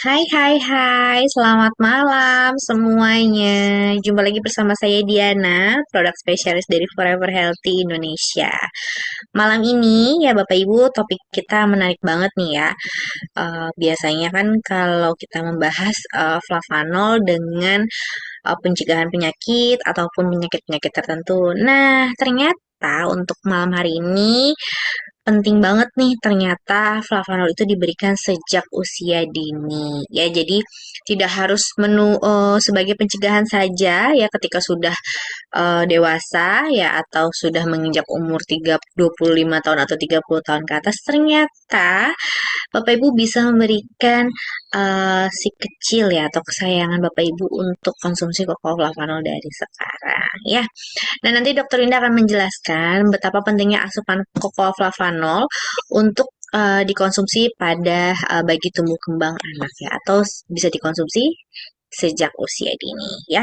Hai, hai, hai, selamat malam semuanya. Jumpa lagi bersama saya Diana, produk spesialis dari Forever Healthy Indonesia. Malam ini ya Bapak Ibu, topik kita menarik banget nih ya. Biasanya kan kalau kita membahas flavanol dengan pencegahan penyakit ataupun penyakit-penyakit tertentu. Nah, ternyata untuk malam hari ini penting banget nih ternyata flavanol itu diberikan sejak usia dini ya. Jadi tidak harus sebagai pencegahan saja ya ketika sudah dewasa ya atau sudah menginjak umur 25 tahun atau 30 tahun ke atas. Ternyata Bapak Ibu bisa memberikan si kecil ya atau kesayangan Bapak Ibu untuk konsumsi koko flavanol dari sekarang ya. Dan nanti Dokter Linda akan menjelaskan betapa pentingnya asupan koko flavanol untuk dikonsumsi pada bagi tumbuh kembang anak ya atau bisa dikonsumsi sejak usia dini ya.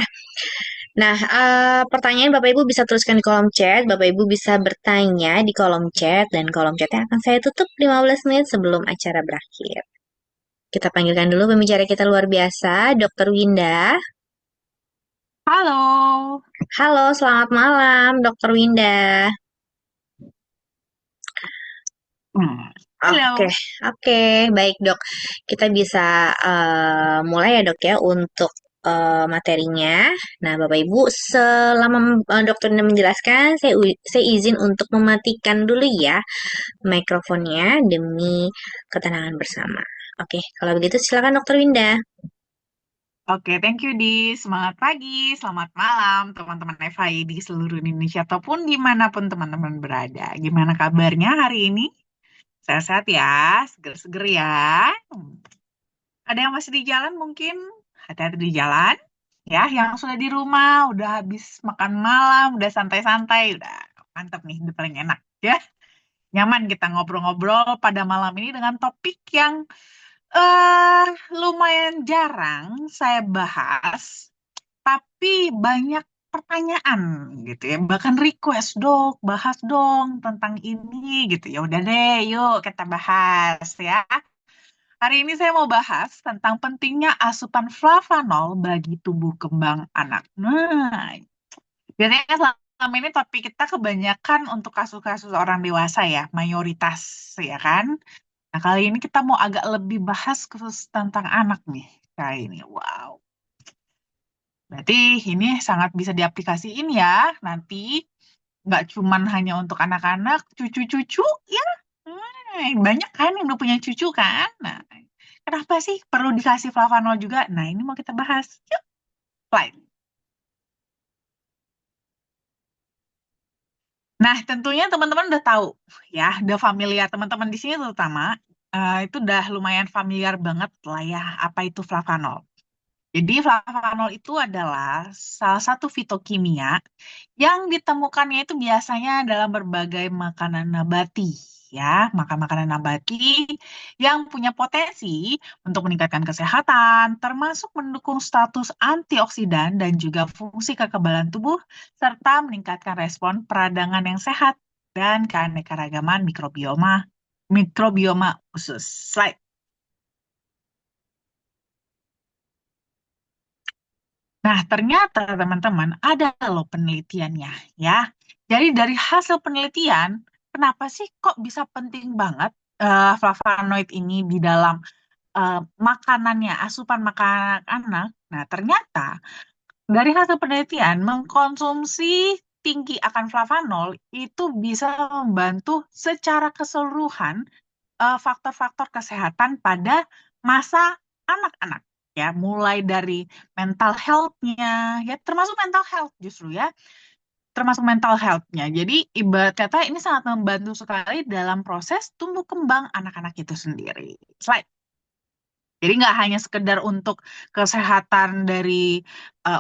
Nah, pertanyaan Bapak Ibu bisa tuliskan di kolom chat. Bapak Ibu bisa bertanya di kolom chat dan kolom chatnya akan saya tutup 15 menit sebelum acara berakhir. Kita panggilkan dulu pembicara kita luar biasa, Dokter Winda. Halo. Halo, selamat malam, Dokter Winda. Hmm. Oke, Halo. oke, baik dok. Kita bisa mulai ya dok ya untuk materinya. Nah, Bapak Ibu, selama dokter Linda menjelaskan, saya izin untuk mematikan dulu ya mikrofonnya demi ketenangan bersama. Oke, kalau begitu silakan dokter Winda. Oke, thank you Di. Semangat pagi, selamat malam teman-teman FHI di seluruh Indonesia ataupun dimanapun teman-teman berada. Gimana kabarnya hari ini? Sehat-sehat ya, seger-seger ya. Hmm. Ada yang masih di jalan mungkin? Hati-hati di jalan. Ya, yang sudah di rumah, udah habis makan malam, udah santai-santai, udah mantep nih, udah paling enak ya. Nyaman kita ngobrol-ngobrol pada malam ini dengan topik yang eh lumayan jarang saya bahas, tapi banyak pertanyaan gitu ya. Bahkan request, "Dok, bahas dong tentang ini," gitu. Ya udah deh, yuk kita bahas ya. Hari ini saya mau bahas tentang pentingnya asupan flavanol bagi tubuh kembang anak. Nah, biasanya selama ini topik kita kebanyakan untuk kasus-kasus orang dewasa ya, mayoritas ya kan. Nah, kali ini kita mau agak lebih bahas khusus tentang anak nih. Kayak ini, wow. Berarti ini sangat bisa diaplikasiin ya. Nanti nggak cuman hanya untuk anak-anak, cucu-cucu ya. Banyak kan yang udah punya cucu kan. Nah, kenapa sih perlu dikasih flavanol juga? Nah, ini mau kita bahas. Yuk, slide. Nah, tentunya teman-teman udah tahu ya, udah familiar teman-teman di sini terutama itu udah lumayan familiar banget lah ya apa itu flavanol. Jadi flavanol itu adalah salah satu fitokimia yang ditemukannya itu biasanya dalam berbagai makanan nabati, ya, makan makanan nabati yang punya potensi untuk meningkatkan kesehatan, termasuk mendukung status antioksidan dan juga fungsi kekebalan tubuh, serta meningkatkan respon peradangan yang sehat dan keanekaragaman mikrobioma usus. Slide. Nah, ternyata teman-teman ada loh penelitiannya ya. Jadi dari hasil penelitian, kenapa sih kok bisa penting banget flavonoid ini di dalam eh, makanannya, asupan makanan anak? Nah, ternyata dari hasil penelitian mengkonsumsi tinggi akan flavanol itu bisa membantu secara keseluruhan faktor-faktor kesehatan pada masa anak-anak ya, mulai dari mental health-nya ya, termasuk mental health justru ya, termasuk mental health-nya. Jadi ibarat kata ini sangat membantu sekali dalam proses tumbuh kembang anak-anak itu sendiri. Slide. Jadi nggak hanya sekedar untuk kesehatan dari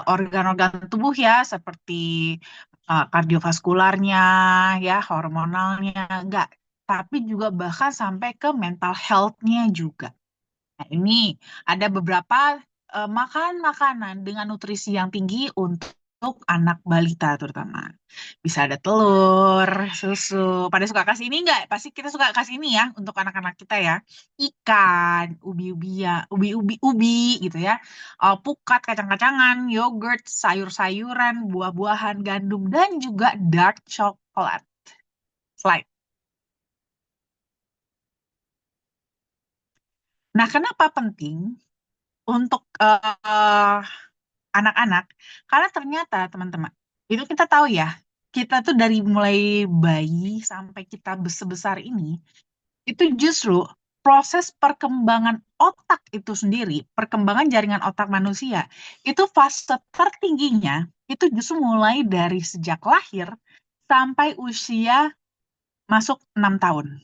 organ-organ tubuh ya, seperti kardiovaskularnya, ya, hormonalnya, nggak. Tapi juga bahkan sampai ke mental health-nya juga. Nah, ini ada beberapa makan makanan dengan nutrisi yang tinggi untuk anak balita terutama. Bisa ada telur, susu. Pada suka kasih ini nggak? Pasti kita suka kasih ini ya untuk anak-anak kita ya. Ikan, ubi-ubi ya, ubi-ubi gitu ya. Pukat, kacang-kacangan, yogurt, sayur-sayuran, buah-buahan, gandum, dan juga dark chocolate. Slide. Nah, kenapa penting untuk anak-anak? Karena ternyata teman-teman, itu kita tahu ya, kita tuh dari mulai bayi sampai kita besar ini, itu justru proses perkembangan otak itu sendiri, perkembangan jaringan otak manusia, itu fase tertingginya, itu justru mulai dari sejak lahir sampai usia masuk 6 tahun.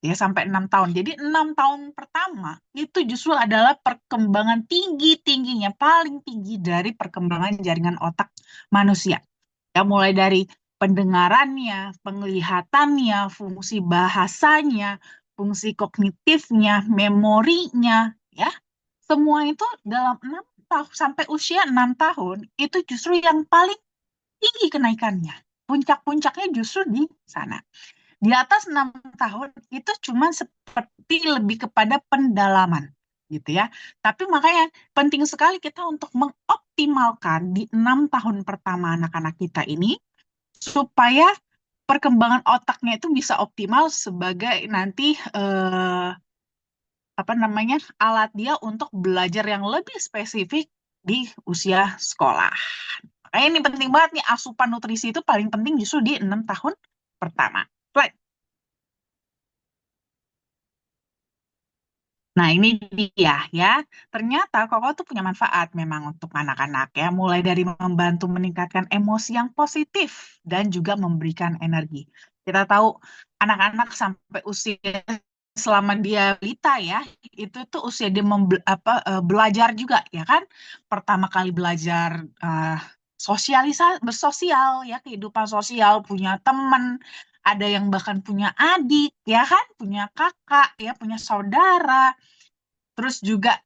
Ya, sampai 6 tahun. Jadi 6 tahun pertama itu justru adalah perkembangan tinggi-tingginya, paling tinggi dari perkembangan jaringan otak manusia. Ya, mulai dari pendengarannya, penglihatannya, fungsi bahasanya, fungsi kognitifnya, memorinya, ya. Semua itu dalam 6 tahun sampai usia 6 tahun itu justru yang paling tinggi kenaikannya. Puncak-puncaknya justru di sana. Di atas 6 tahun itu cuma seperti lebih kepada pendalaman gitu ya. Tapi makanya penting sekali kita untuk mengoptimalkan di 6 tahun pertama anak-anak kita ini supaya perkembangan otaknya itu bisa optimal sebagai nanti apa namanya alat dia untuk belajar yang lebih spesifik di usia sekolah. Makanya ini penting banget nih asupan nutrisi itu paling penting justru di 6 tahun pertama. Slide. Nah, ini dia ya. Ternyata koko tuh punya manfaat memang untuk anak-anak ya, mulai dari membantu meningkatkan emosi yang positif dan juga memberikan energi. Kita tahu anak-anak sampai usia selama dia balita ya, itu tuh usia dia belajar juga ya kan. Pertama kali belajar bersosial ya, kehidupan sosial, punya teman, ada yang bahkan punya adik ya kan, punya kakak ya, punya saudara. Terus juga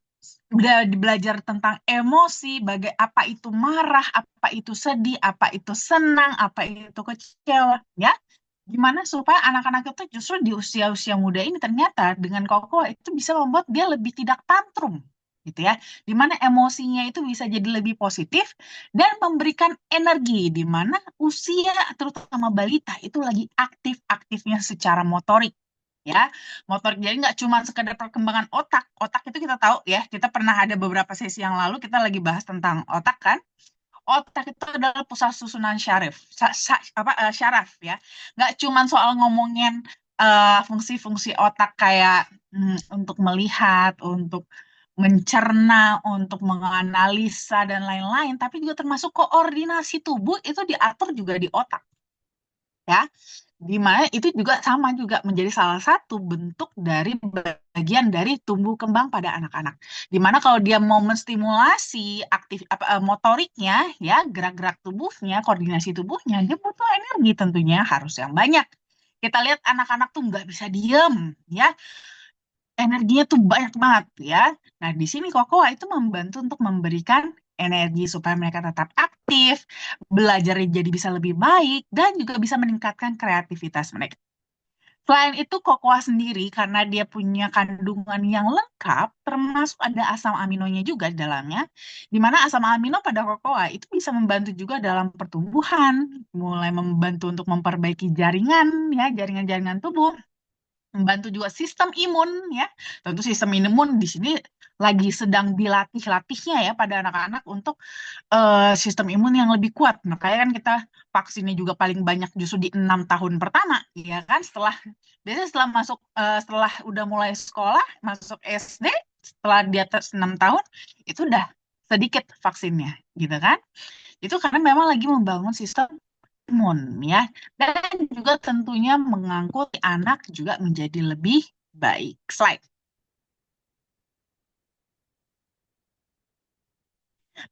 udah belajar tentang emosi, apa itu marah, apa itu sedih, apa itu senang, apa itu kecewa, ya. Gimana supaya anak-anak itu justru di usia-usia muda ini ternyata dengan Koko itu bisa membuat dia lebih tidak tantrum, gitu ya. Dimana emosinya itu bisa jadi lebih positif dan memberikan energi, di mana usia terutama balita itu lagi aktif-aktifnya secara motorik ya. Motorik jadi nggak cuma sekedar perkembangan otak itu kita tahu ya, kita pernah ada beberapa sesi yang lalu kita lagi bahas tentang otak kan. Otak itu adalah pusat susunan syaraf ya, nggak cuma soal ngomongin fungsi-fungsi otak kayak untuk melihat, untuk mencerna, untuk menganalisa dan lain-lain, tapi juga termasuk koordinasi tubuh itu diatur juga di otak ya, di mana itu juga sama juga menjadi salah satu bentuk dari bagian dari tumbuh kembang pada anak-anak. Di mana kalau dia mau menstimulasi motoriknya ya, gerak-gerak tubuhnya, koordinasi tubuhnya, dia butuh energi tentunya harus yang banyak. Kita lihat anak-anak tuh nggak bisa diem ya, energinya tuh banyak banget ya. Nah, di sini Kokoa itu membantu untuk memberikan energi supaya mereka tetap aktif, belajarnya jadi bisa lebih baik, dan juga bisa meningkatkan kreativitas mereka. Selain itu, kokoa sendiri karena dia punya kandungan yang lengkap, termasuk ada asam aminonya juga di dalamnya, di mana asam amino pada kokoa itu bisa membantu juga dalam pertumbuhan, mulai membantu untuk memperbaiki jaringan, ya, jaringan-jaringan tubuh, membantu juga sistem imun ya. Tentu sistem imun di sini lagi sedang dilatih-latihnya ya pada anak-anak untuk sistem imun yang lebih kuat. Makanya kan kita vaksinnya juga paling banyak justru di 6 tahun pertama, ya kan? Biasanya setelah udah mulai sekolah, masuk SD, setelah di atas 6 tahun, itu udah sedikit vaksinnya, gitu kan? Itu karena memang lagi membangun sistem imun ya, dan juga tentunya mengangkut anak juga menjadi lebih baik. Slide.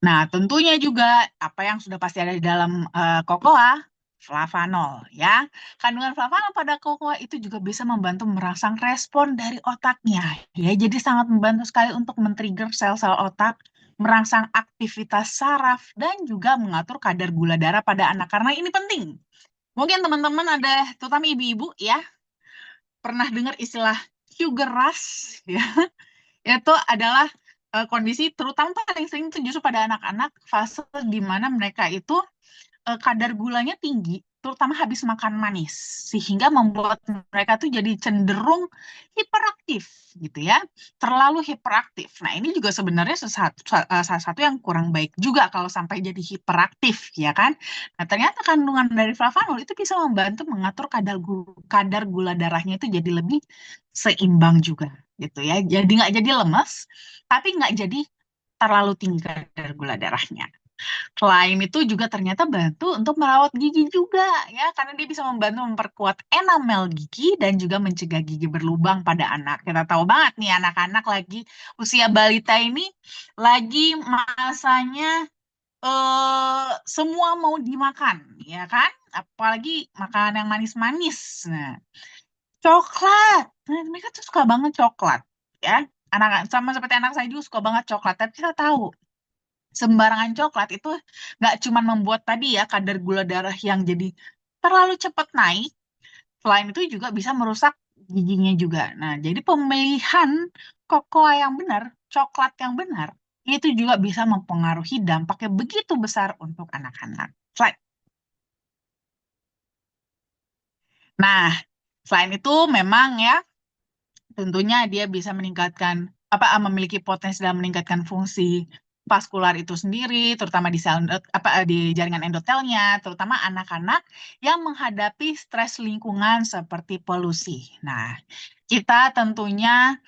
Nah, tentunya juga apa yang sudah pasti ada di dalam kokoa, flavanol ya. Kandungan flavanol pada kokoa itu juga bisa membantu merangsang respon dari otaknya ya. Jadi sangat membantu sekali untuk men-trigger sel-sel otak merangsang aktivitas saraf, dan juga mengatur kadar gula darah pada anak. Karena ini penting. Mungkin teman-teman ada, terutama ibu-ibu ya, pernah dengar istilah sugar rush ya. Itu adalah kondisi terutama paling sering itu justru pada anak-anak, fase di mana mereka itu kadar gulanya tinggi, terutama habis makan manis, sehingga membuat mereka tuh jadi cenderung hiperaktif, gitu ya, terlalu hiperaktif. Nah, ini juga sebenarnya salah satu yang kurang baik juga kalau sampai jadi hiperaktif, ya kan? Nah, ternyata kandungan dari flavanol itu bisa membantu mengatur kadar gula darahnya itu jadi lebih seimbang juga, gitu ya. Jadi nggak jadi lemes, tapi nggak jadi terlalu tinggi kadar gula darahnya. Selain itu juga ternyata bantu untuk merawat gigi juga ya, karena dia bisa membantu memperkuat enamel gigi dan juga mencegah gigi berlubang pada anak. Kita tahu banget nih anak-anak lagi usia balita ini lagi masanya semua mau dimakan, ya kan? Apalagi makanan yang manis-manis. Nah, coklat. Nah, mereka tuh suka banget coklat ya. Anak sama seperti anak saya juga suka banget coklat, tapi kita tahu sembarangan coklat itu nggak cuma membuat tadi ya kadar gula darah yang jadi terlalu cepat naik, selain itu juga bisa merusak giginya juga. Nah, jadi pemilihan kokoa yang benar, coklat yang benar, itu juga bisa mempengaruhi dampaknya begitu besar untuk anak-anak. Slide. Nah, selain itu memang ya tentunya dia bisa meningkatkan memiliki potensi dalam meningkatkan fungsi vaskular itu sendiri, terutama di di jaringan endotelnya, terutama anak-anak yang menghadapi stres lingkungan seperti polusi. Nah, kita tentunya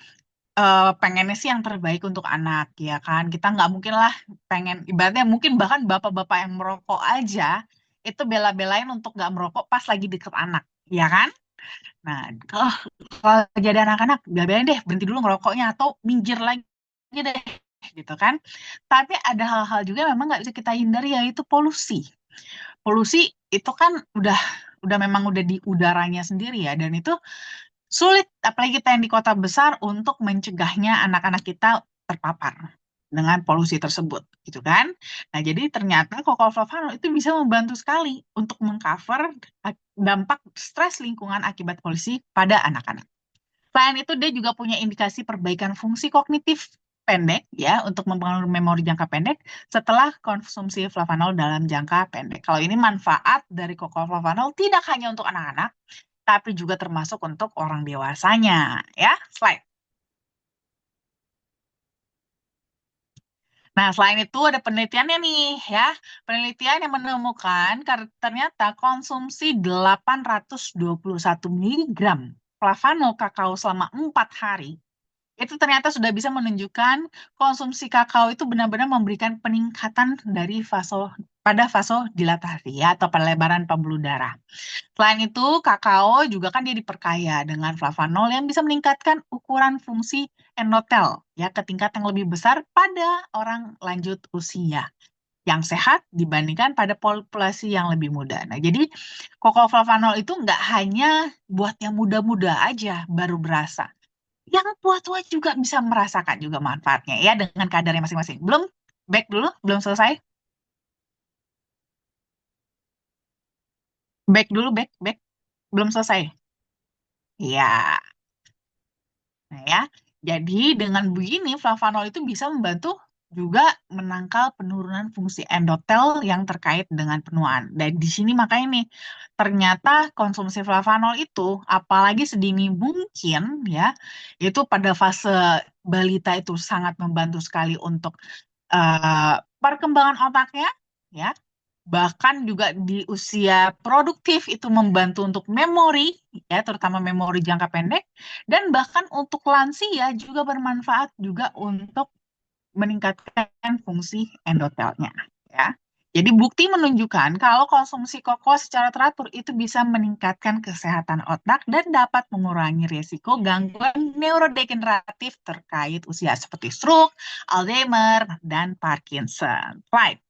pengennya sih yang terbaik untuk anak, ya kan? Kita nggak mungkin lah pengen, ibaratnya mungkin bahkan bapak-bapak yang merokok aja itu bela-belain untuk nggak merokok pas lagi deket anak, ya kan? Nah, kalau kalau jadi anak-anak, bela-belain deh berhenti dulu ngerokoknya atau minggir lagi deh, gitu kan. Tapi ada hal-hal juga yang memang nggak bisa kita hindari, yaitu polusi. Polusi itu kan memang udah di udaranya sendiri ya, dan itu sulit, apalagi kita yang di kota besar, untuk mencegahnya anak-anak kita terpapar dengan polusi tersebut, gitu kan. Nah, jadi ternyata Flavanol itu bisa membantu sekali untuk mengcover dampak stres lingkungan akibat polusi pada anak-anak. Selain itu, dia juga punya indikasi perbaikan fungsi kognitif pendek ya, untuk mempengaruhi memori jangka pendek setelah konsumsi flavanol dalam jangka pendek. Kalau ini manfaat dari flavanol tidak hanya untuk anak-anak, tapi juga termasuk untuk orang dewasanya ya. Slide. Nah, selain itu ada penelitiannya nih ya. Penelitian yang menemukan ternyata konsumsi 821 miligram flavanol kakao selama 4 hari itu ternyata sudah bisa menunjukkan konsumsi kakao itu benar-benar memberikan peningkatan dari vasodilatasi ya, atau pelebaran pembuluh darah. Selain itu, kakao juga kan dia diperkaya dengan flavanol yang bisa meningkatkan ukuran fungsi endotel ya ke tingkat yang lebih besar pada orang lanjut usia yang sehat dibandingkan pada populasi yang lebih muda. Nah, jadi flavanol itu nggak hanya buat yang muda-muda aja baru berasa. Yang tua-tua juga bisa merasakan juga manfaatnya ya dengan kadarnya masing-masing. Belum, back dulu, belum selesai. Back dulu, back. Belum selesai. Ya. Nah ya, jadi dengan begini flavanol itu bisa membantu juga menangkal penurunan fungsi endotel yang terkait dengan penuaan. Dan di sini makanya nih, ternyata konsumsi flavanol itu, apalagi sedini mungkin ya, itu pada fase balita itu sangat membantu sekali untuk perkembangan otaknya, ya, bahkan juga di usia produktif itu membantu untuk memori, ya, terutama memori jangka pendek, dan bahkan untuk lansia juga bermanfaat juga untuk meningkatkan fungsi endotelnya, ya. Jadi bukti menunjukkan kalau konsumsi koko secara teratur itu bisa meningkatkan kesehatan otak dan dapat mengurangi risiko gangguan neurodegeneratif terkait usia seperti stroke, Alzheimer, dan Parkinson. Right.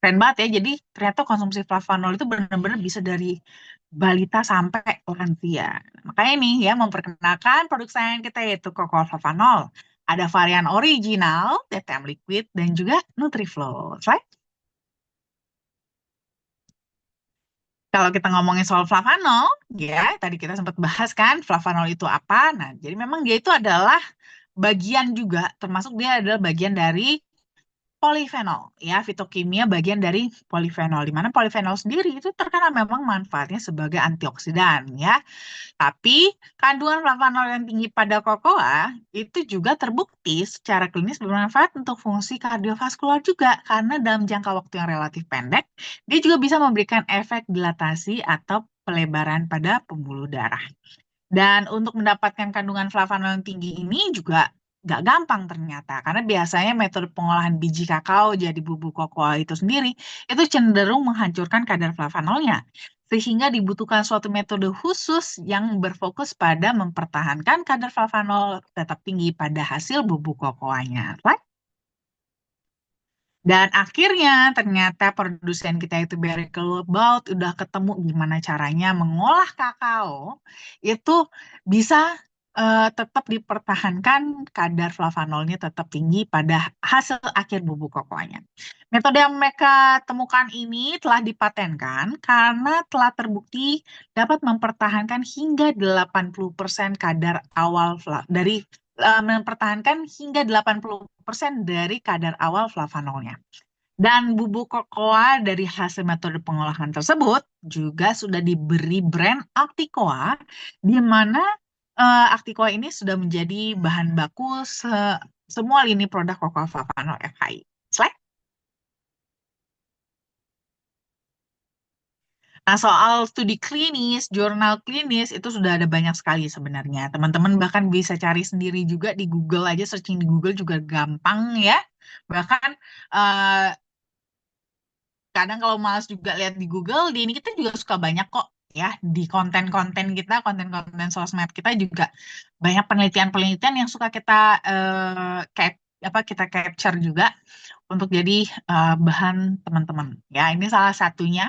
Keren banget ya. Jadi ternyata konsumsi flavanol itu benar-benar bisa dari balita sampai lansia. Makanya nih ya, memperkenalkan produk sayangan kita yaitu Koko Flavanol. Ada varian original, DTM liquid, dan juga NutriFlow. Right? Kalau kita ngomongin soal flavanol, ya tadi kita sempat bahas kan flavanol itu apa. Nah, jadi memang dia itu adalah bagian juga, termasuk dia adalah bagian dari polifenol, ya, fitokimia bagian dari polifenol, di mana polifenol sendiri itu terkenal memang manfaatnya sebagai antioksidan, ya. Tapi kandungan flavanol yang tinggi pada kokoa itu juga terbukti secara klinis bermanfaat untuk fungsi kardiovaskular juga, karena dalam jangka waktu yang relatif pendek, dia juga bisa memberikan efek dilatasi atau pelebaran pada pembuluh darah. Dan untuk mendapatkan kandungan flavanol yang tinggi ini juga nggak gampang ternyata, karena biasanya metode pengolahan biji kakao jadi bubuk kokoa itu sendiri itu cenderung menghancurkan kadar flavanolnya, sehingga dibutuhkan suatu metode khusus yang berfokus pada mempertahankan kadar flavanol tetap tinggi pada hasil bubuk kokoanya. Right? Dan akhirnya ternyata produsen kita itu Barry Callebaut udah ketemu gimana caranya mengolah kakao itu bisa tetap dipertahankan kadar flavanolnya tetap tinggi pada hasil akhir bubuk kokoanya. Metode yang mereka temukan ini telah dipatenkan karena telah terbukti dapat mempertahankan hingga 80% kadar awal mempertahankan hingga 80% dari kadar awal flavanolnya. Dan bubuk kokoa dari hasil metode pengolahan tersebut juga sudah diberi brand Acticoa, di mana Acticoa ini sudah menjadi bahan baku semua lini produk kokoa flavanol FHI. Slide. Nah, soal studi klinis, jurnal klinis itu sudah ada banyak sekali sebenarnya. Teman-teman bahkan bisa cari sendiri juga di Google aja, searching di Google juga gampang ya. Bahkan eh, kadang kalau malas juga lihat di Google, di ini kita juga suka banyak kok ya di konten-konten kita, konten-konten sosmed kita juga banyak penelitian-penelitian yang suka kita kita capture juga untuk jadi bahan teman-teman. Ya, ini salah satunya.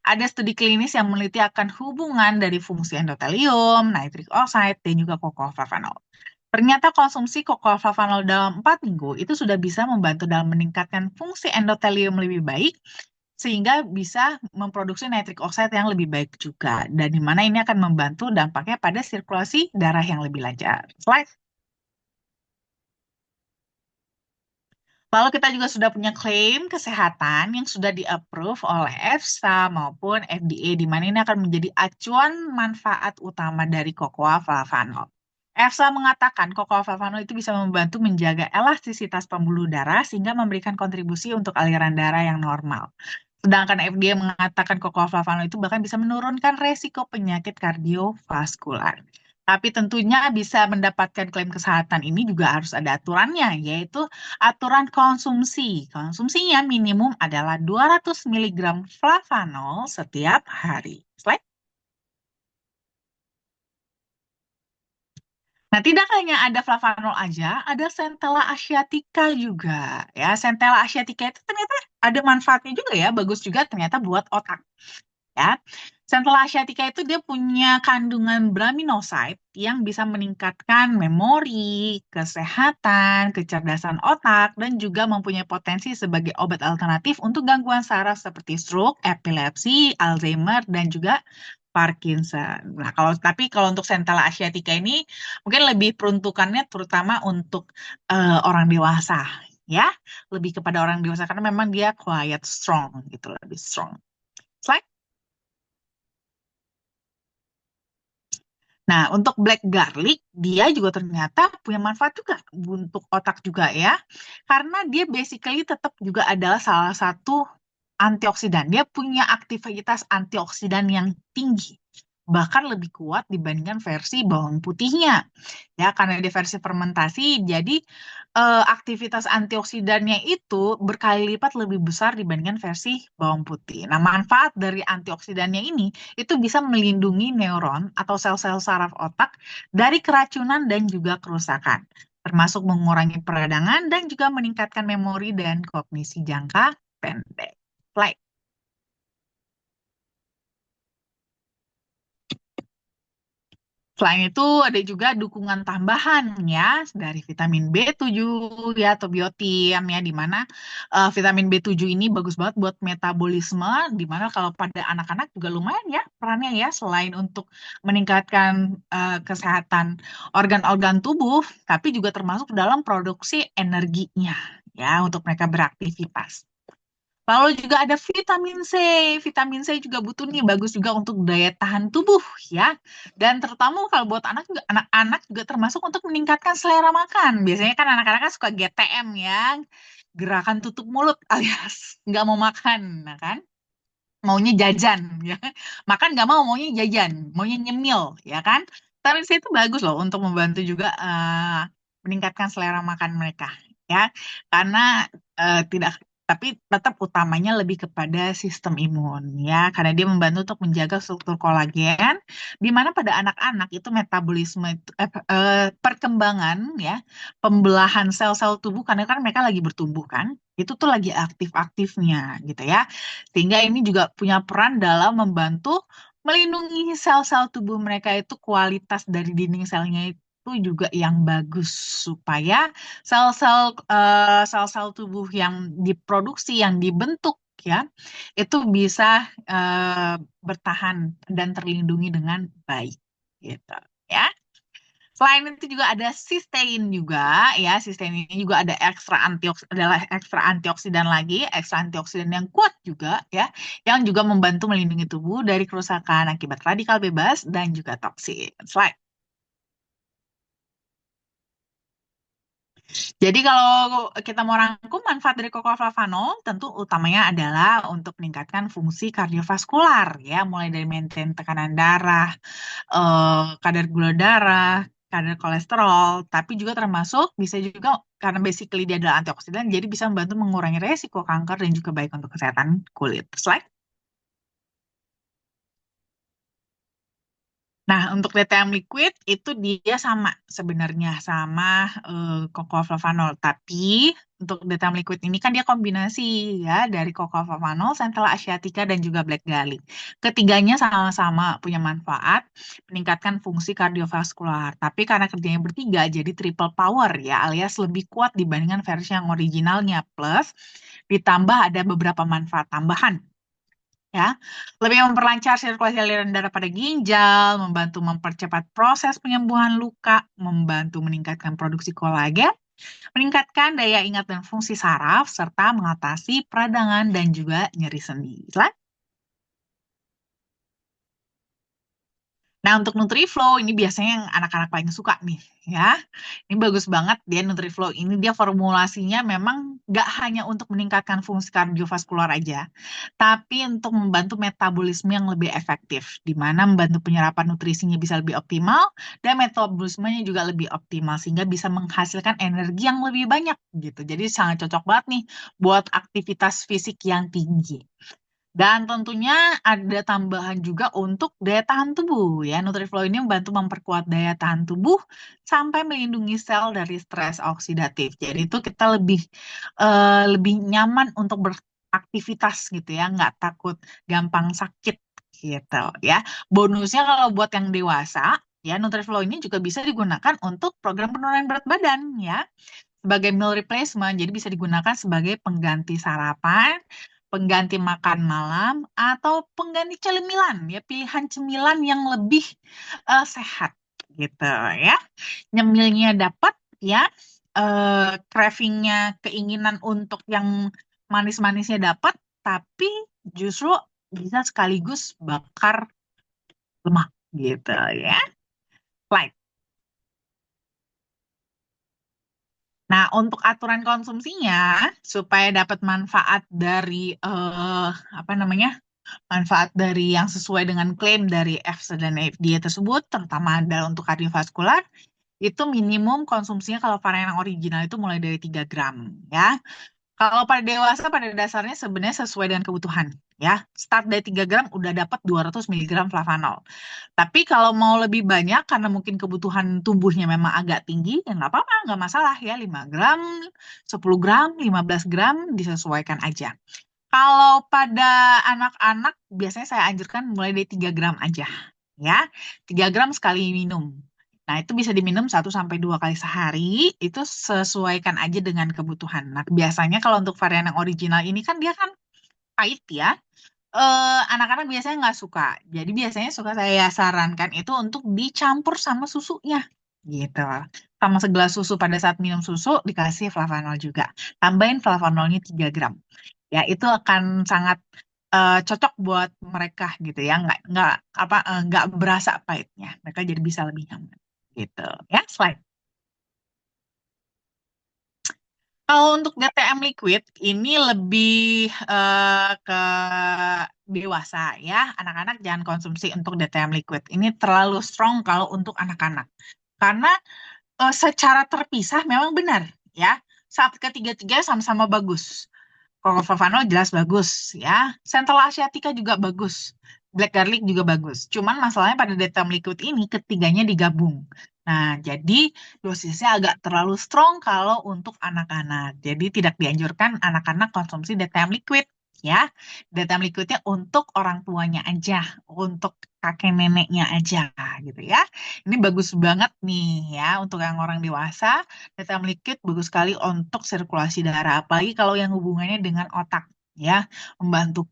Ada studi klinis yang meneliti akan hubungan dari fungsi endotelium, nitric oxide, dan juga kokooflavanol. Ternyata konsumsi kokooflavanol dalam 4 minggu itu sudah bisa membantu dalam meningkatkan fungsi endotelium lebih baik, sehingga bisa memproduksi nitric oxide yang lebih baik juga. Dan di mana ini akan membantu dampaknya pada sirkulasi darah yang lebih lancar. Slide. Lalu kita juga sudah punya klaim kesehatan yang sudah di-approve oleh EFSA maupun FDA, di mana ini akan menjadi acuan manfaat utama dari cocoa flavanol. EFSA mengatakan cocoa flavanol itu bisa membantu menjaga elastisitas pembuluh darah sehingga memberikan kontribusi untuk aliran darah yang normal. Sedangkan FDA mengatakan cocoa flavanol itu bahkan bisa menurunkan resiko penyakit kardiovaskular. Tapi tentunya bisa mendapatkan klaim kesehatan ini juga harus ada aturannya, yaitu aturan konsumsi. Konsumsinya minimum adalah 200 mg flavanol setiap hari. Slide. Nah, tidak hanya ada flavanol aja, ada Centella asiatica juga. Ya, Centella asiatica itu ternyata ada manfaatnya juga ya, bagus juga ternyata buat otak. Ya. Centella asiatica itu dia punya kandungan braminoside yang bisa meningkatkan memori, kesehatan, kecerdasan otak, dan juga mempunyai potensi sebagai obat alternatif untuk gangguan saraf seperti stroke, epilepsi, Alzheimer, dan juga Parkinson. Nah, kalau untuk Centella asiatica ini mungkin lebih peruntukannya terutama untuk orang dewasa, ya, lebih kepada orang dewasa karena memang dia quiet strong gitu, lebih strong. Slide. Nah, untuk black garlic, dia juga ternyata punya manfaat juga untuk otak juga ya. Karena dia basically tetap juga adalah salah satu antioksidan. Dia punya aktivitas antioksidan yang tinggi. Bahkan lebih kuat dibandingkan versi bawang putihnya. Ya, karena dia versi fermentasi, jadi aktivitas antioksidannya itu berkali lipat lebih besar dibandingkan versi bawang putih. Nah, manfaat dari antioksidannya ini itu bisa melindungi neuron atau sel-sel saraf otak dari keracunan dan juga kerusakan, termasuk mengurangi peradangan dan juga meningkatkan memori dan kognisi jangka pendek. Like. Selain itu ada juga dukungan tambahan ya dari vitamin B7 ya atau biotin ya di mana vitamin B7 ini bagus banget buat metabolisme di mana kalau pada anak-anak juga lumayan ya perannya ya selain untuk meningkatkan kesehatan organ-organ tubuh tapi juga termasuk dalam produksi energinya ya untuk mereka beraktivitas. Lalu juga ada vitamin C. Vitamin C juga butuh nih, bagus juga untuk daya tahan tubuh ya. Dan terutama kalau buat anak-anak juga termasuk untuk meningkatkan selera makan. Biasanya kan anak-anak kan suka GTM ya, gerakan tutup mulut alias nggak mau makan, nah kan? Maunya jajan ya. Makan nggak mau, maunya jajan, maunya nyemil ya kan? Vitamin C itu bagus loh untuk membantu juga meningkatkan selera makan mereka ya. Karena tidak tapi tetap utamanya lebih kepada sistem imun ya karena dia membantu untuk menjaga struktur kolagen di mana pada anak-anak itu metabolisme itu perkembangan ya pembelahan sel-sel tubuh karena kan mereka lagi bertumbuh kan itu tuh lagi aktif-aktifnya gitu ya sehingga ini juga punya peran dalam membantu melindungi sel-sel tubuh mereka itu kualitas dari dinding selnya itu juga yang bagus supaya sel-sel sel-sel tubuh yang diproduksi, yang dibentuk ya, itu bisa bertahan dan terlindungi dengan baik gitu ya. Selain itu juga ada cysteine juga ya, cysteine ini juga ada adalah ekstra antioksidan lagi, ekstra antioksidan yang kuat juga ya, yang juga membantu melindungi tubuh dari kerusakan akibat radikal bebas dan juga toksin. Slide. Jadi kalau kita mau rangkum manfaat dari kokoflavanol, tentu utamanya adalah untuk meningkatkan fungsi kardiovaskular ya, mulai dari maintain tekanan darah, kadar gula darah, kadar kolesterol, tapi juga termasuk bisa juga karena basically dia adalah antioksidan, jadi bisa membantu mengurangi resiko kanker dan juga baik untuk kesehatan kulit. Slide. Nah, untuk DTM liquid itu dia sama sebenarnya sama kokoflavanol, tapi untuk DTM liquid ini kan dia kombinasi ya dari kokoflavanol, centella asiatica dan juga black garlic. Ketiganya sama-sama punya manfaat meningkatkan fungsi kardiovaskular, tapi karena kerjanya bertiga jadi triple power ya alias lebih kuat dibandingkan versi yang originalnya plus ditambah ada beberapa manfaat tambahan ya, lebih memperlancar sirkulasi aliran darah pada ginjal, membantu mempercepat proses penyembuhan luka, membantu meningkatkan produksi kolagen, meningkatkan daya ingat dan fungsi saraf, serta mengatasi peradangan dan juga nyeri sendi. Nah, untuk NutriFlow ini biasanya yang anak-anak paling suka nih, ya. Ini bagus banget dia NutriFlow ini dia formulasinya memang nggak hanya untuk meningkatkan fungsi kardiovaskular aja, tapi untuk membantu metabolisme yang lebih efektif, di mana membantu penyerapan nutrisinya bisa lebih optimal dan metabolismenya juga lebih optimal sehingga bisa menghasilkan energi yang lebih banyak gitu. Jadi sangat cocok banget nih buat aktivitas fisik yang tinggi. Dan tentunya ada tambahan juga untuk daya tahan tubuh ya. NutriFlow ini membantu memperkuat daya tahan tubuh sampai melindungi sel dari stres oksidatif. Jadi itu kita lebih nyaman untuk beraktivitas gitu ya, nggak takut gampang sakit gitu ya. Bonusnya kalau buat yang dewasa ya NutriFlow ini juga bisa digunakan untuk program penurunan berat badan ya sebagai meal replacement, jadi bisa digunakan sebagai pengganti sarapan, pengganti makan malam, atau pengganti cemilan, ya pilihan cemilan yang lebih sehat gitu ya. Nyemilnya dapat ya, cravingnya, keinginan untuk yang manis-manisnya dapat, tapi justru bisa sekaligus bakar lemak gitu ya. Like. Nah, untuk aturan konsumsinya supaya dapat manfaat dari apa namanya? Manfaat dari yang sesuai dengan klaim dari EFSA dan FDA tersebut, terutama adalah untuk kardiovaskular, itu minimum konsumsinya kalau varian yang original itu mulai dari 3 gram ya. Kalau pada dewasa pada dasarnya sebenarnya sesuai dengan kebutuhan ya. Start dari 3 gram udah dapat 200 miligram flavanol. Tapi kalau mau lebih banyak karena mungkin kebutuhan tubuhnya memang agak tinggi, ya nggak apa-apa, nggak masalah ya. 5 gram, 10 gram, 15 gram disesuaikan aja. Kalau pada anak-anak biasanya saya anjurkan mulai dari 3 gram aja ya. 3 gram sekali minum. Nah, itu bisa diminum 1 sampai 2 kali sehari, itu sesuaikan aja dengan kebutuhan. Nah, biasanya kalau untuk varian yang original ini kan dia kan pahit ya. Anak-anak biasanya nggak suka. Jadi biasanya suka saya sarankan itu untuk dicampur sama susunya. Gitu. Sama segelas susu pada saat minum susu dikasih flavanol juga. Tambahin flavanolnya 3 gram. Ya, itu akan sangat cocok buat mereka gitu ya. Nggak berasa pahitnya. Mereka jadi bisa lebih nyaman. Gitu. Ya, slide. Kalau untuk DTM liquid ini lebih ke dewasa ya. Anak-anak jangan konsumsi untuk DTM liquid. Ini terlalu strong kalau untuk anak-anak. Karena secara terpisah memang benar ya. Saat ketiga-tiga sama-sama bagus. Kalau Flavano jelas bagus ya. Central Asiatica juga bagus. Black garlic juga bagus. Cuman masalahnya pada DTM liquid ini ketiganya digabung. Nah, jadi dosisnya agak terlalu strong kalau untuk anak-anak. Jadi tidak dianjurkan anak-anak konsumsi DTM liquid ya. DTM liquidnya untuk orang tuanya aja, untuk kakek neneknya aja gitu ya. Ini bagus banget nih ya untuk yang orang dewasa. Vitamin liquid bagus sekali untuk sirkulasi darah, apalagi kalau yang hubungannya dengan otak ya, membantu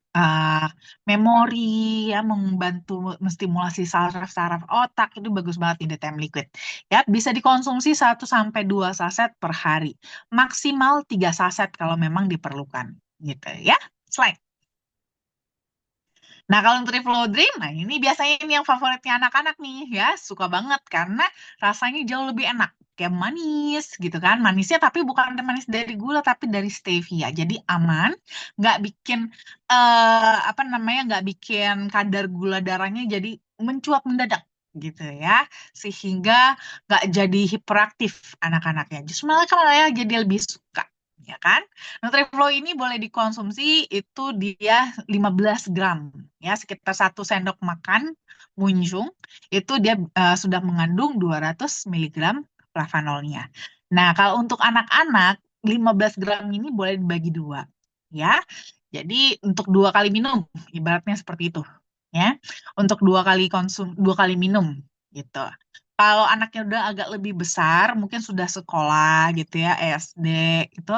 memori ya, membantu menstimulasi saraf-saraf otak itu bagus banget nih DTM liquid. Ya, bisa dikonsumsi 1 sampai 2 saset per hari. Maksimal 3 saset kalau memang diperlukan gitu ya. Slide. Nah, kalau Triflodrim, nah ini biasanya ini yang favoritnya anak-anak nih ya, suka banget karena rasanya jauh lebih enak. Kayak manis gitu kan, manisnya tapi bukan manis dari gula tapi dari stevia. Jadi aman, nggak bikin apa namanya, nggak bikin kadar gula darahnya jadi mencuat mendadak gitu ya, sehingga nggak jadi hiperaktif anak-anaknya. Justru malah ya jadi lebih suka. Ya kan? Nutriflow ini boleh dikonsumsi itu dia 15 gram ya sekitar 1 sendok makan munjung itu dia sudah mengandung 200 miligram flavanolnya. Nah, kalau untuk anak-anak 15 gram ini boleh dibagi dua ya. Jadi untuk 2 kali minum ibaratnya seperti itu ya. Untuk 2 kali minum gitu. Kalau anaknya udah agak lebih besar, mungkin sudah sekolah gitu ya, SD itu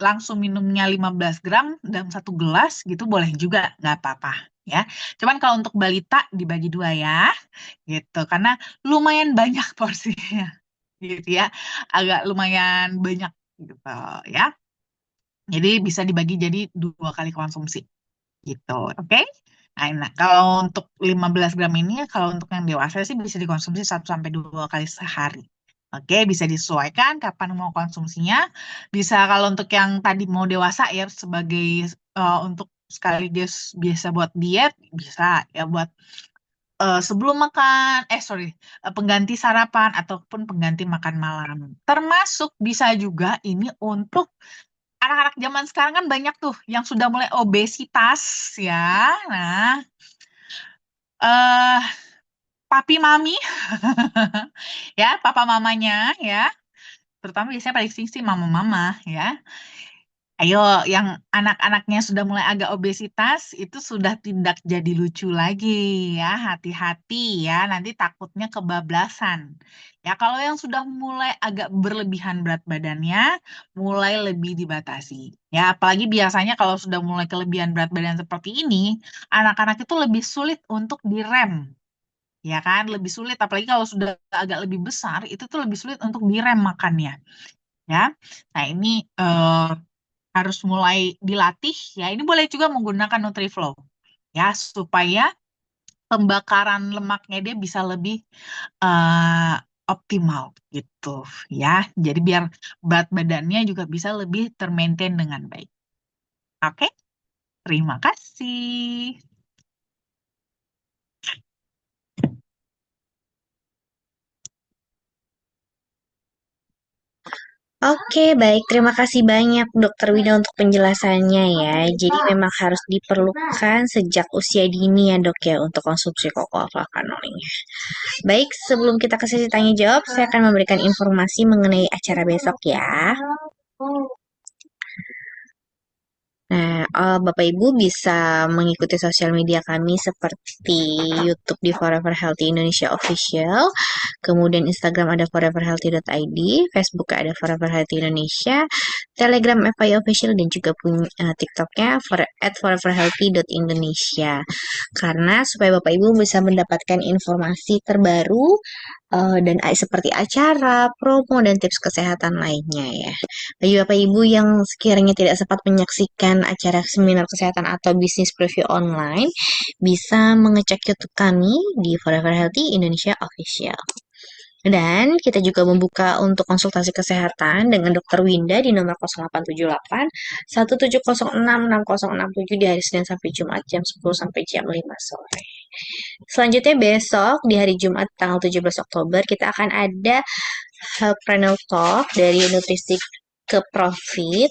langsung minumnya 15 gram dalam 1 gelas gitu boleh juga, nggak apa-apa ya. Cuman kalau untuk balita dibagi dua ya, gitu. Karena lumayan banyak porsinya gitu ya, agak lumayan banyak gitu ya. Jadi bisa dibagi jadi 2 kali konsumsi gitu, oke? Nah, kalau untuk 15 gram ini, kalau untuk yang dewasa sih bisa dikonsumsi 1 sampai 2 kali sehari. Oke, bisa disesuaikan kapan mau konsumsinya. Bisa kalau untuk yang tadi mau dewasa ya sebagai untuk sekaligus biasa buat diet, bisa ya buat sebelum makan, pengganti sarapan ataupun pengganti makan malam. Termasuk bisa juga ini untuk anak-anak zaman sekarang kan banyak tuh yang sudah mulai obesitas ya. Nah, eh papi mami ya, papa mamanya ya, terutama biasanya paling sering sih mama-mama ya. Ayo, yang anak-anaknya sudah mulai agak obesitas itu sudah tidak jadi lucu lagi ya. Hati-hati ya, nanti takutnya kebablasan. Ya, kalau yang sudah mulai agak berlebihan berat badannya, mulai lebih dibatasi. Ya, apalagi biasanya kalau sudah mulai kelebihan berat badan seperti ini, anak-anak itu lebih sulit untuk direm. Ya kan, lebih sulit. Apalagi kalau sudah agak lebih besar, itu tuh lebih sulit untuk direm makannya. Ya, nah ini harus mulai dilatih ya. Ini boleh juga menggunakan NutriFlow ya supaya pembakaran lemaknya dia bisa lebih eh, optimal gitu ya. Jadi biar berat badannya juga bisa lebih termaintain dengan baik. Oke, terima kasih. Oke, baik. Terima kasih banyak Dokter Wida untuk penjelasannya ya. Jadi memang harus diperlukan sejak usia dini ya dok ya untuk konsumsi koko flavonoid ini. Baik, sebelum kita ke sesi tanya jawab, saya akan memberikan informasi mengenai acara besok ya. Nah, Bapak Ibu bisa mengikuti sosial media kami seperti YouTube di Forever Healthy Indonesia Official, kemudian Instagram ada foreverhealthy.id, Facebook ada Forever Healthy Indonesia, Telegram FI Official dan juga punya TikToknya @foreverhealthy.indonesia. Karena supaya Bapak Ibu bisa mendapatkan informasi terbaru dan seperti acara, promo, dan tips kesehatan lainnya ya. Bagi Bapak Ibu yang sekiranya tidak sempat menyaksikan acara seminar kesehatan atau bisnis preview online, bisa mengecek YouTube kami di Forever Healthy Indonesia Official. Dan kita juga membuka untuk konsultasi kesehatan dengan Dr. Winda di nomor 0878 1706 6067 di hari Senin sampai Jumat jam 10 sampai jam 5 sore. Selanjutnya besok di hari Jumat tanggal 17 Oktober kita akan ada Healthpreneur Talk dari nutrisi ke profit,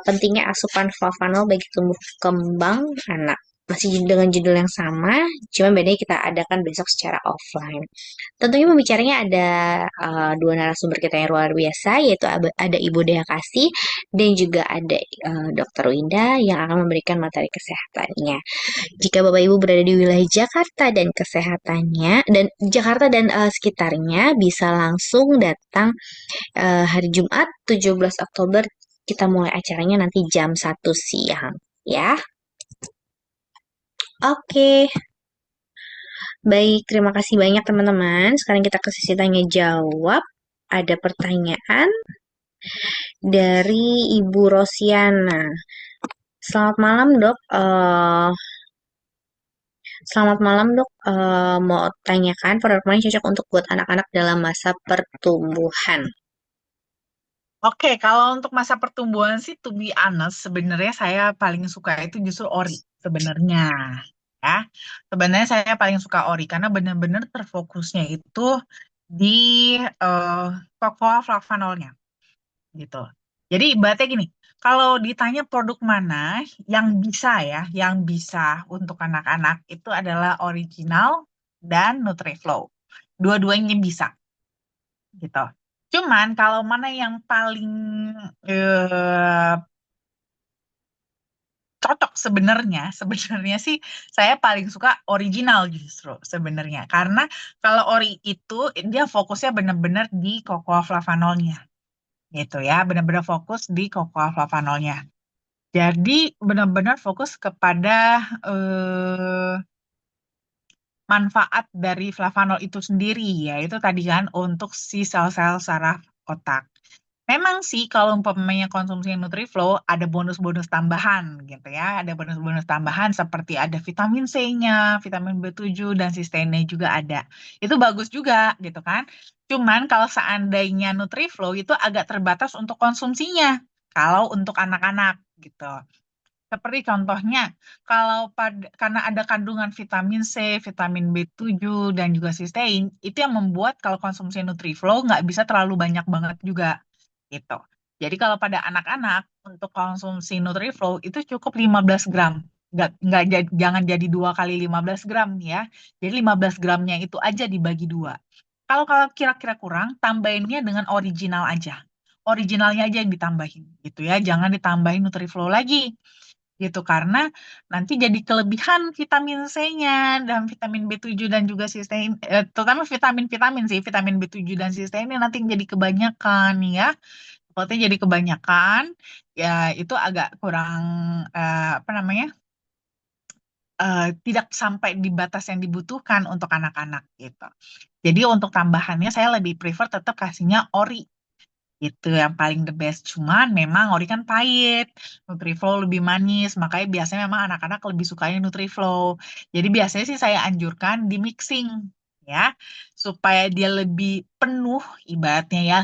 pentingnya asupan flavanol bagi tumbuh kembang anak. Masih dengan judul yang sama, cuma bedanya kita adakan besok secara offline. Tentunya pembicaranya ada dua narasumber kita yang luar biasa, yaitu ada Ibu Dea Kasih dan juga ada Dr. Winda yang akan memberikan materi kesehatannya. Jika Bapak Ibu berada di wilayah Jakarta dan kesehatannya dan Jakarta dan sekitarnya bisa langsung datang hari Jumat 17 Oktober kita mulai acaranya nanti jam 1 siang ya. Oke, baik terima kasih banyak teman-teman. Sekarang kita ke sesi tanya jawab. Ada pertanyaan dari Ibu Rosiana. Selamat malam, Dok. Selamat malam, Dok. Mau tanyakan produk mana yang cocok untuk buat anak-anak dalam masa pertumbuhan? Oke, kalau untuk masa pertumbuhan sih, to be honest, sebenarnya saya paling suka itu justru ori sebenarnya. Ya, sebenarnya saya paling suka ori karena benar-benar terfokusnya itu di eh cocoa flavanolnya gitu. Jadi ibaratnya gini, kalau ditanya produk mana yang bisa untuk anak-anak itu adalah original dan Nutriflow. Dua-duanya bisa gitu. Cuman kalau mana yang paling eh, cocok sebenarnya, sebenarnya sih saya paling suka original justru sebenarnya. Karena kalau ori itu dia fokusnya benar-benar di cocoa flavanolnya gitu ya, benar-benar fokus di cocoa flavanolnya. Jadi benar-benar fokus kepada eh, manfaat dari flavanol itu sendiri, yaitu tadi kan untuk si sel-sel saraf otak. Memang sih kalau umpamanya konsumsi Nutriflow ada bonus-bonus tambahan gitu ya, ada bonus-bonus tambahan seperti ada vitamin C-nya, vitamin B7 dan sistemnya juga ada. Itu bagus juga gitu kan. Cuman kalau seandainya Nutriflow itu agak terbatas untuk konsumsinya kalau untuk anak-anak gitu. Seperti contohnya, kalau karena ada kandungan vitamin C, vitamin B7, dan juga sistein, itu yang membuat kalau konsumsi Nutriflow nggak bisa terlalu banyak banget juga, gitu. Jadi kalau pada anak-anak, untuk konsumsi Nutriflow itu cukup 15 gram. Jangan jadi 2 kali 15 gram ya. Jadi 15 gramnya itu aja dibagi dua. Kalau kalau kira-kira kurang, tambahinnya dengan original aja. Originalnya aja yang ditambahin, gitu ya. Jangan ditambahin Nutriflow lagi gitu karena nanti jadi kelebihan vitamin C-nya dan vitamin B7 dan juga sistein terutama vitamin-vitamin sih vitamin B7 dan sisteinnya nanti jadi kebanyakan ya. Kalau jadi kebanyakan ya itu agak kurang apa namanya tidak sampai di batas yang dibutuhkan untuk anak-anak gitu. Jadi untuk tambahannya saya lebih prefer tetap kasihnya ori itu yang paling the best. Cuman memang ori kan pahit, Nutriflow lebih manis, makanya biasanya memang anak-anak lebih sukanya Nutriflow. Jadi biasanya sih saya anjurkan di mixing ya, supaya dia lebih penuh ibaratnya ya,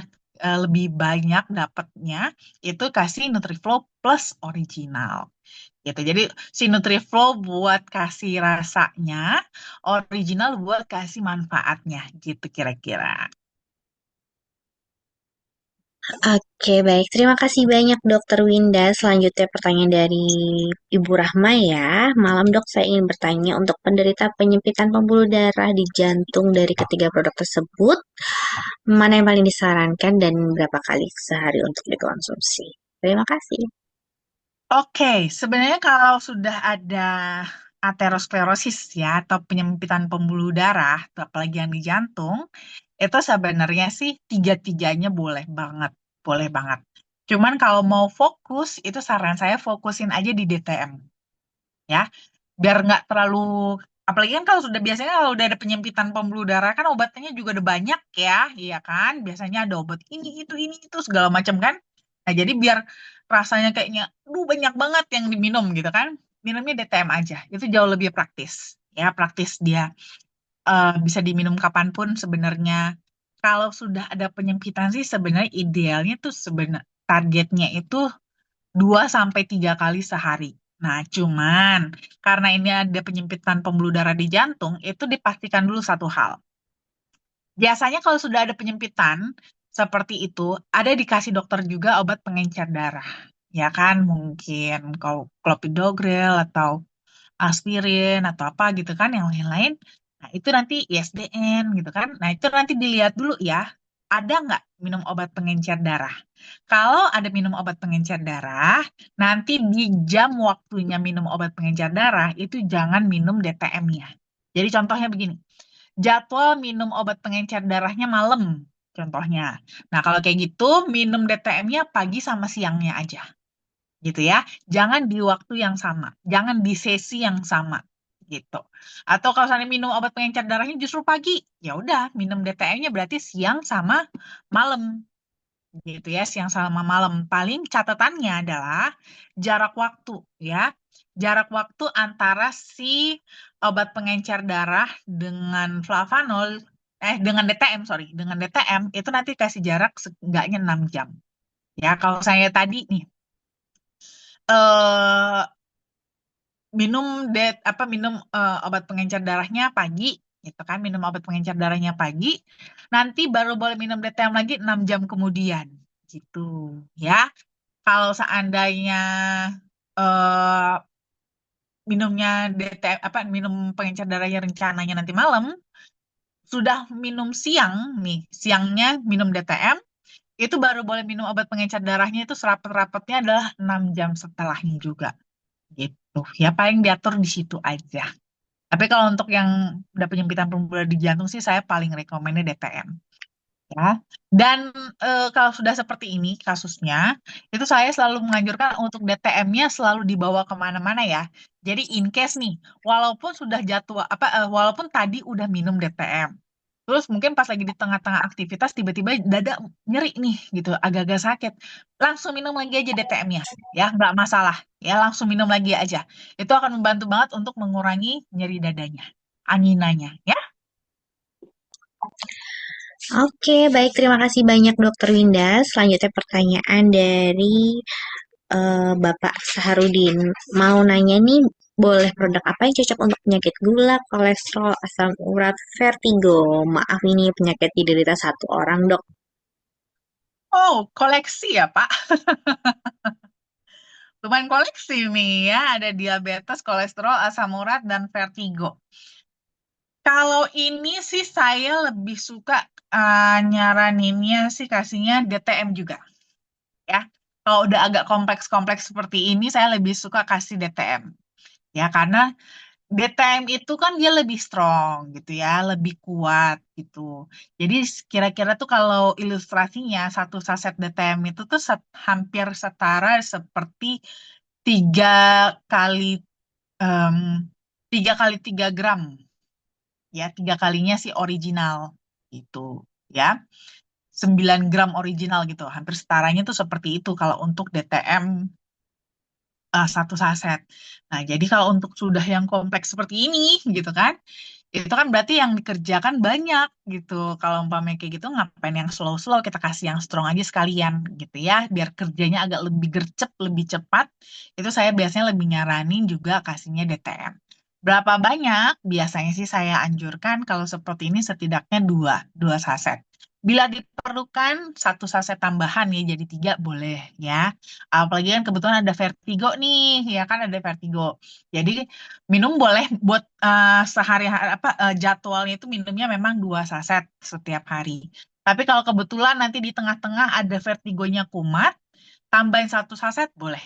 lebih banyak dapatnya, itu kasih Nutriflow plus original. Gitu. Jadi si Nutriflow buat kasih rasanya, original buat kasih manfaatnya gitu kira-kira. Oke, baik. Terima kasih banyak Dokter Winda. Selanjutnya pertanyaan dari Ibu Rahma ya. Malam dok, saya ingin bertanya untuk penderita penyempitan pembuluh darah di jantung dari ketiga produk tersebut, mana yang paling disarankan dan berapa kali sehari untuk dikonsumsi? Terima kasih. Oke, sebenarnya kalau sudah ada aterosklerosis ya atau penyempitan pembuluh darah, atau apalagi yang di jantung, itu sebenarnya sih tiga-tiganya boleh banget. Cuman kalau mau fokus, itu saran saya fokusin aja di DTM ya, biar nggak terlalu. Apalagi kan kalau sudah biasanya kalau udah ada penyempitan pembuluh darah kan obatnya juga udah banyak ya, iya kan? Biasanya ada obat ini itu segala macam kan. Nah jadi biar rasanya kayaknya, banyak banget yang diminum gitu kan. Minumnya DTM aja, itu jauh lebih praktis. Ya praktis dia bisa diminum kapanpun sebenarnya. Kalau sudah ada penyempitan sih sebenarnya idealnya tuh targetnya itu 2 sampai 3 kali sehari. Nah, cuman karena ini ada penyempitan pembuluh darah di jantung, itu dipastikan dulu satu hal. Biasanya kalau sudah ada penyempitan seperti itu, ada dikasih dokter juga obat pengencer darah. Ya kan, mungkin kalau clopidogrel atau aspirin atau apa gitu kan, yang lain-lain. Nah, itu nanti ISDN gitu kan. Nah, itu nanti dilihat dulu ya, ada nggak minum obat pengencer darah. Kalau ada minum obat pengencer darah, nanti di jam waktunya minum obat pengencer darah, itu jangan minum DTM-nya. Jadi contohnya begini, jadwal minum obat pengencer darahnya malam, contohnya. Nah, kalau kayak gitu, minum DTM-nya pagi sama siangnya aja gitu ya. Jangan di waktu yang sama, jangan di sesi yang sama gitu. Atau kalau misalnya minum obat pengencer darahnya justru pagi, ya udah minum DTM-nya berarti siang sama malam gitu ya, siang sama malam. Paling catatannya adalah jarak waktu ya. Jarak waktu antara si obat pengencer darah dengan flavanol dengan DTM, sorry, dengan DTM itu nanti kasih jarak seenggaknya 6 jam. Ya, kalau saya tadi nih eh minum minum obat pengencer darahnya pagi gitu kan, minum obat pengencer darahnya pagi, nanti baru boleh minum DTM lagi 6 jam kemudian gitu ya. Kalau seandainya eh minumnya DTM minum pengencer darahnya rencananya nanti malam, sudah minum siang nih, siangnya minum DTM, itu baru boleh minum obat pengencer darahnya itu serapat-rapatnya adalah 6 jam setelahnya juga gitu. Ya paling diatur di situ aja. Tapi kalau untuk yang udah penyempitan pembuluh di jantung sih saya paling rekomennya DTM ya. Dan kalau sudah seperti ini kasusnya, itu saya selalu menganjurkan untuk DTM-nya selalu dibawa kemana-mana ya. Jadi in case nih, walaupun sudah jadwal walaupun tadi udah minum DTM, terus mungkin pas lagi di tengah-tengah aktivitas tiba-tiba dada nyeri nih gitu, agak-agak sakit, langsung minum lagi aja DTM-nya, ya nggak masalah, ya langsung minum lagi aja. Itu akan membantu banget untuk mengurangi nyeri dadanya, anginanya, ya. Oke, baik. Terima kasih banyak Dokter Winda. Selanjutnya pertanyaan dari Bapak Saharudin. Mau nanya nih, boleh produk apa yang cocok untuk penyakit gula, kolesterol, asam urat, vertigo? Maaf ini penyakit diderita satu orang, Dok. Oh, koleksi ya, Pak. Lumayan koleksi nih ya, ada diabetes, kolesterol, asam urat, dan vertigo. Kalau ini sih saya lebih suka nyaraninnya sih kasihnya DTM juga ya. Kalau udah agak kompleks-kompleks seperti ini, saya lebih suka kasih DTM. Ya, karena DTM itu kan dia lebih strong gitu ya, lebih kuat gitu. Jadi kira-kira tuh kalau ilustrasinya satu saset DTM itu tuh hampir setara seperti tiga kali em, 3 kali 3 gram ya, 3 kalinya si original gitu ya. 9 gram original gitu, hampir setaranya tuh seperti itu kalau untuk DTM satu saset. Nah, jadi kalau untuk sudah yang kompleks seperti ini gitu kan, itu kan berarti yang dikerjakan banyak gitu. Kalau umpamanya kayak gitu, ngapain yang slow-slow, kita kasih yang strong aja sekalian gitu ya, biar kerjanya agak lebih gercep, lebih cepat. Itu saya biasanya lebih nyaranin juga kasihnya DTM. Berapa banyak? Biasanya sih saya anjurkan kalau seperti ini setidaknya dua saset. Bila diperlukan satu saset tambahan ya jadi 3 boleh ya. Apalagi kan kebetulan ada vertigo nih, ya kan ada vertigo. Jadi minum boleh buat sehari jadwalnya itu minumnya memang 2 saset setiap hari. Tapi kalau kebetulan nanti di tengah-tengah ada vertigonya kumat, tambahin 1 saset boleh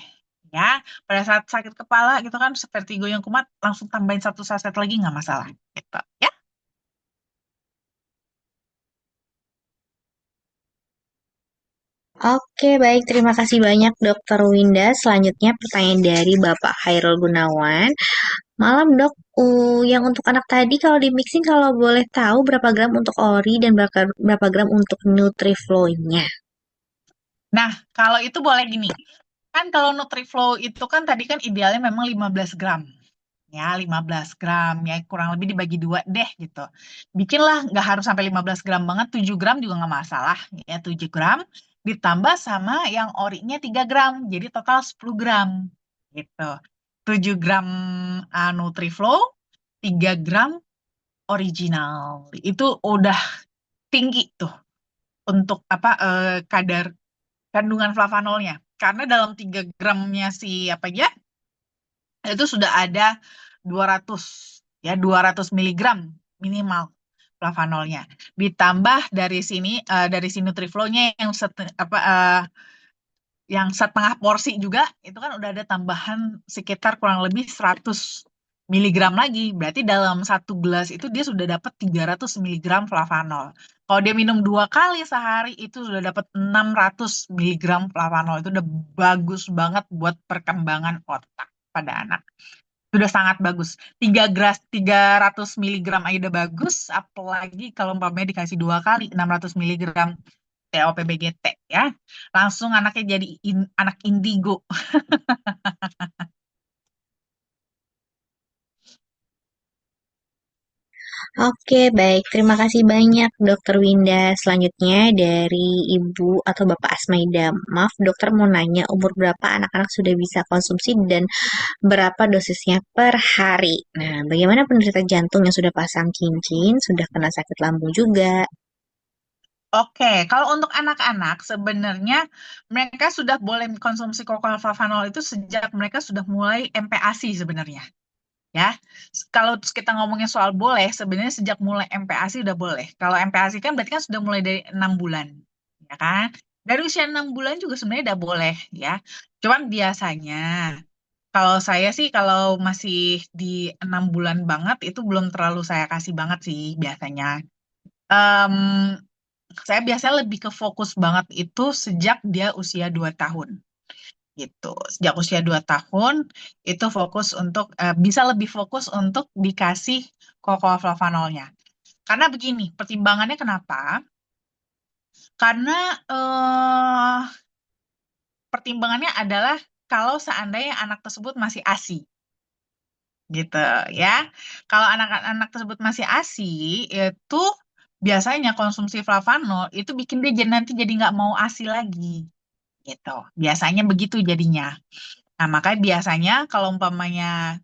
Ya. Pada saat sakit kepala gitu kan, vertigo yang kumat, langsung tambahin satu saset lagi nggak masalah. Gitu. Ya. Oke, baik. Terima kasih banyak, Dokter Winda. Selanjutnya pertanyaan dari Bapak Hairul Gunawan. Malam, Dok. Yang untuk anak tadi kalau di mixing kalau boleh tahu berapa gram untuk ori dan berapa gram untuk Nutriflow-nya. Nah, kalau itu boleh gini. Kan kalau Nutriflow itu kan tadi kan idealnya memang 15 gram. Ya, 15 gram. Ya, kurang lebih dibagi dua deh gitu. Bikinlah, nggak harus sampai 15 gram banget. 7 gram juga nggak masalah. Ya, 7 gram. Ditambah sama yang orinya 3 gram. Jadi total 10 gram. Gitu. 7 gram Nutriflow, 3 gram original. Itu udah tinggi tuh untuk apa kadar kandungan flavanolnya. Karena dalam 3 gramnya si apa ya, itu sudah ada 200 200 miligram minimal flavanolnya. Ditambah dari si Nutriflow-nya yang yang setengah porsi juga itu kan udah ada tambahan sekitar kurang lebih 100 miligram lagi. Berarti dalam satu gelas itu dia sudah dapat 300 miligram flavanol. Kalau dia minum 2 kali sehari itu sudah dapat 600 miligram flavanol. Itu udah bagus banget buat perkembangan otak pada anak. Sudah sangat bagus. 300 miligram aja udah bagus, apalagi kalau umpamanya dikasih 2 kali 600 miligram TOPBGT ya. Langsung anaknya jadi anak indigo. Oke, baik. Terima kasih banyak, Dokter Winda. Selanjutnya dari Ibu atau Bapak Asmaida. Maaf, dokter mau nanya umur berapa anak-anak sudah bisa konsumsi dan berapa dosisnya per hari. Nah, bagaimana penderita jantung yang sudah pasang cincin, sudah kena sakit lambung juga? Oke, kalau untuk anak-anak sebenarnya mereka sudah boleh konsumsi flavanol itu sejak mereka sudah mulai MPASI sebenarnya. Ya, kalau kita ngomongin soal boleh, sebenarnya sejak mulai MPASI udah boleh. Kalau MPASI kan berarti kan sudah mulai dari 6 bulan, ya kan? Dari usia 6 bulan juga sebenarnya udah boleh, ya. Cuman biasanya, kalau saya sih kalau masih di 6 bulan banget itu belum terlalu saya kasih banget sih biasanya. Em, saya biasanya lebih ke fokus banget itu sejak dia usia 2 tahun gitu. Sejak usia 2 tahun itu fokus untuk bisa lebih fokus untuk dikasih flavanolnya. Karena begini, pertimbangannya kenapa? Karena pertimbangannya adalah kalau seandainya anak tersebut masih ASI gitu ya. Kalau anak-anak tersebut masih ASI itu biasanya konsumsi flavanol itu bikin dia nanti jadi nggak mau ASI lagi gitu. Biasanya begitu jadinya. Nah, makanya biasanya kalau umpamanya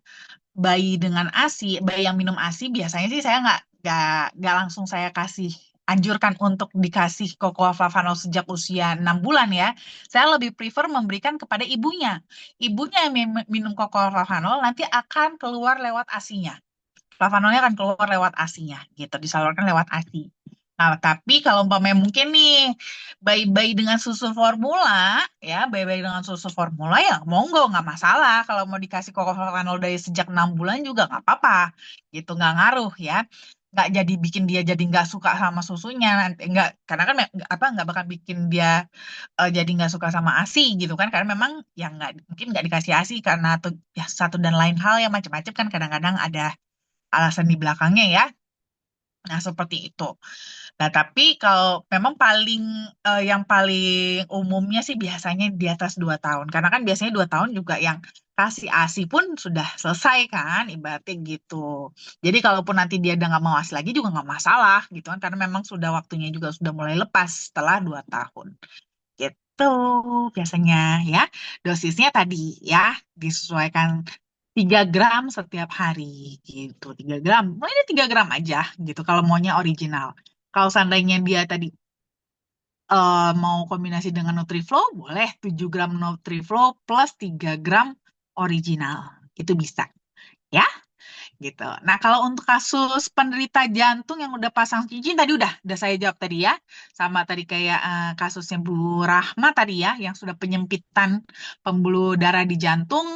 bayi dengan ASI, bayi yang minum ASI, biasanya sih saya nggak langsung saya kasih anjurkan untuk dikasih Cocoa Flavanol sejak usia 6 bulan ya. Saya lebih prefer memberikan kepada ibunya. Ibunya yang minum Cocoa Flavanol nanti akan keluar lewat ASI-nya. Flavanolnya akan keluar lewat ASI-nya gitu, disalurkan lewat ASI. Nah, tapi kalau umpamanya mungkin nih bayi-bayi dengan susu formula, ya bayi-bayi dengan susu formula ya monggo nggak masalah. Kalau mau dikasih Flavanol dari sejak 6 bulan juga nggak apa-apa, gitu nggak ngaruh ya. Nggak jadi bikin dia jadi nggak suka sama susunya nanti nggak karena kan nggak bakal bikin dia jadi nggak suka sama ASI gitu kan karena memang ya nggak mungkin nggak dikasih ASI karena tuh ya satu dan lain hal yang macam-macam kan kadang-kadang ada alasan di belakangnya ya. Nah, seperti itu. Nah, tapi kalau memang yang paling umumnya sih biasanya di atas 2 tahun. Karena kan biasanya 2 tahun juga yang kasih ASI pun sudah selesai kan, ibaratnya gitu. Jadi kalaupun nanti dia udah nggak mau ASI lagi juga nggak masalah gitu kan. Karena memang sudah waktunya juga sudah mulai lepas setelah 2 tahun. Gitu biasanya ya. Dosisnya tadi ya disesuaikan 3 gram setiap hari gitu. 3 gram. Nah, ini 3 gram aja gitu kalau maunya original. Kalau seandainya dia tadi mau kombinasi dengan Nutriflow, boleh 7 gram Nutriflow plus 3 gram original. Itu bisa. Ya, gitu. Nah, kalau untuk kasus penderita jantung yang udah pasang cincin tadi udah saya jawab tadi ya. Sama tadi kayak kasusnya Bu Rahma tadi ya, yang sudah penyempitan pembuluh darah di jantung.